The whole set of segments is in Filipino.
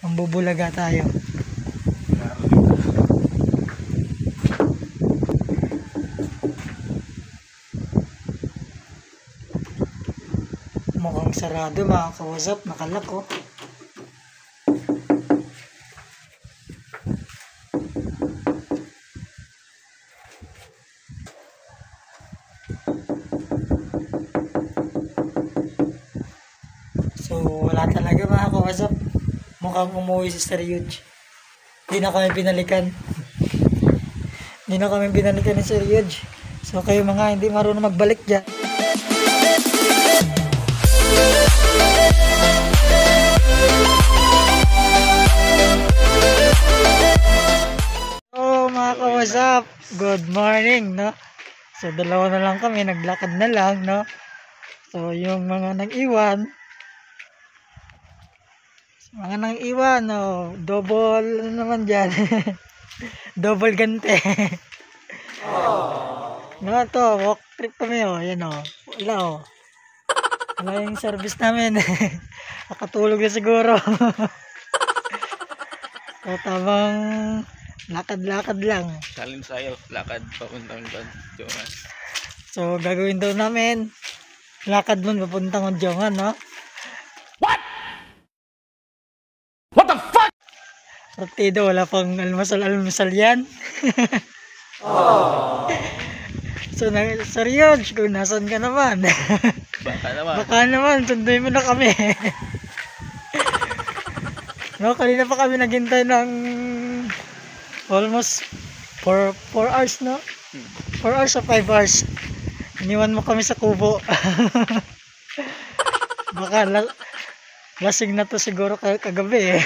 Mambubulaga tayo. Mukhang sarado mga kausap, nakalak oh. So wala talaga mga kausap. Mukhang umuwi si Sir Yuj. Hindi na kami pinalikan. Hindi na kami pinalikan ni Sir Yuj. So kayo mga hindi marunong magbalik dyan. Oh mga kausap, good morning no. So dalawa na lang kami, naglakad na lang no. So yung mga nag-iwan, oh, double naman dyan. Double gante. No, to walk trip kami oh, yan oh. Wala oh. Wala yung service namin. Nakatulog na siguro. So tamang lakad-lakad lang. Salin sayo, lakad papuntang Jongan. So gagawin daw namin lakad mo papuntang Jongan no. What the fuck? Partido, wala pang almasal yan. So Sir Yuj, kung nasan ka naman. Baka naman sunduin mo na kami. No, kanina pa kami naghintay ng almost 4 hours no. 4 hours o 5 hours. Iniwan mo kami sa kubo. Baka lasing na to siguro kagabi eh.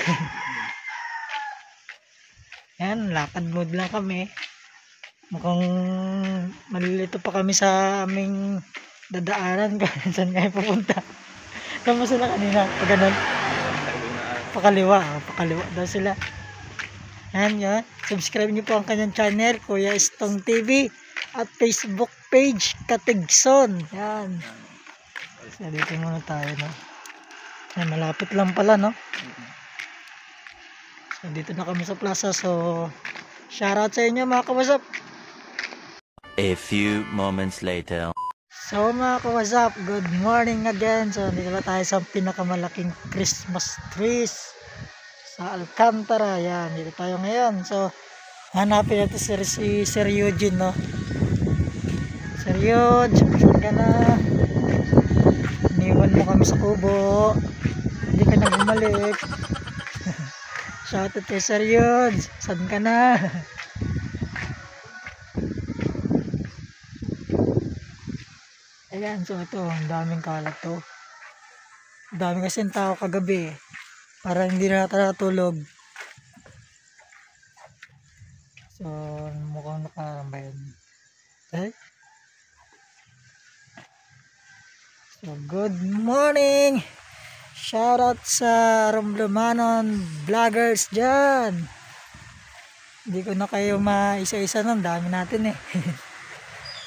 Yan, lakad mode lang kami. Mukhang malilito pa kami sa aming dadaanan. Saan kayo pupunta? Kamo sila kanina pag ganun. Pakaliwa daw sila. Yan yun. Subscribe niyo po ang kanyang channel, Kuya Stong TV, at Facebook page, Katigson. Yan. So dito muna tayo no. Ay, malapit lang pala no. So dito na kami sa plaza. So shoutout sa inyo mga kawasap. A few moments later. So mga kawasap, good morning again. So dito na tayo sa pinakamalaking Christmas trees sa Alcantara. Yan, dito tayo ngayon. So hanapin natin si Sir Eugene no. Sir Eugene, saan ka na? Iniwan mo kami sa kubo, hindi ka na bumalik. Shoutout kay Sir Eugene, saan ka na? Ayan, so ito, ang daming kalat to. Ang daming kasing tao kagabi. Para hindi na natulog. So, mukhang nakarambayan. Okay? So, good morning! Shoutout sa Romblemanon vloggers dyan. Hindi ko na kayo maisa-isa nun, dami natin eh.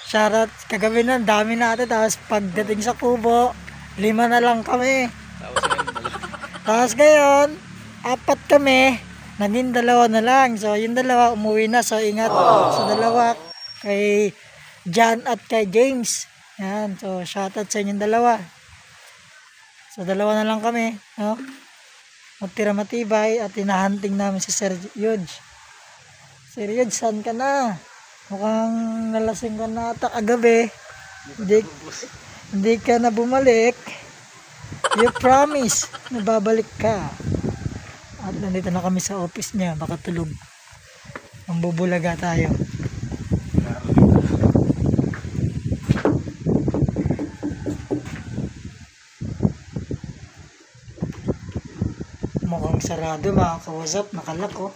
Shoutout, kagabi na, dami natin. Tapos pagdating sa kubo, 5 na lang kami. Tapos ngayon, 4 kami, naging 2 na lang. So yung 2 umuwi na. So ingat sa 2 kay John at kay James. Yan, so shoutout sa inyong 2. So 2 na lang kami, no? Magtira matibay at hinahunting namin si Sir Yuj. Sir Yuj, saan ka na? Mukhang nalasing ka na ata kagabi. Hindi ka na bumalik. You promise na babalik ka. At nandito na kami sa office niya. Baka tulog. Mambubulaga tayo. Mukhang sarado mga kausap. Nakalak oh.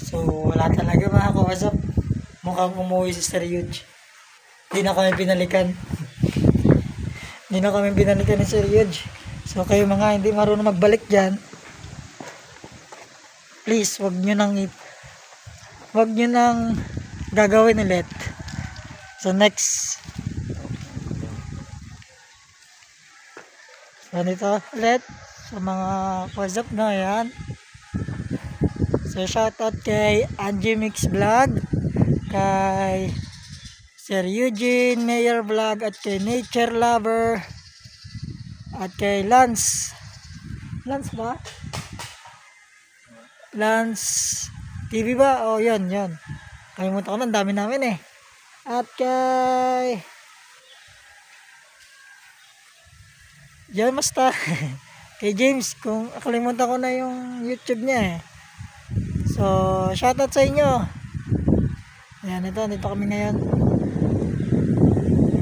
So wala talaga mga kausap. Mukhang umuwi si Sir Yuj. Hindi na kami pinalikan. Hindi na kami pinalikan ni Sir Yuj. So kayo mga hindi marunong magbalik dyan, please wag nyo nang wag nyo nang gagawin ulit. So next. Ganito ulit sa mga what's up na yan. So shoutout kay Angie Mix Vlog, kay Sir Eugene Mayor Vlog, at kay Nature Lover, at kay Lance ba? Lance TV ba? O yun. Kalimutan ko na, dami namin eh. At kay yan basta kay James, kung kalimutan ko na yung YouTube niya eh. So shoutout sa inyo. Ayan, dito kami ngayon.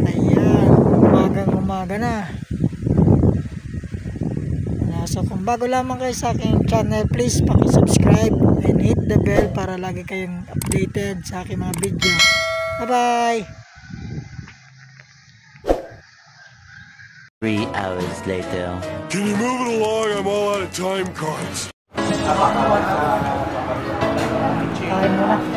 Ayan, umaga na. So kung bago lamang kayo sa aking channel, please paki-subscribe and hit the bell para lagi kayong updated sa aking mga video. Bye-bye! 3 hours later. Can you move it along? I'm all out of time cards. Kain muna.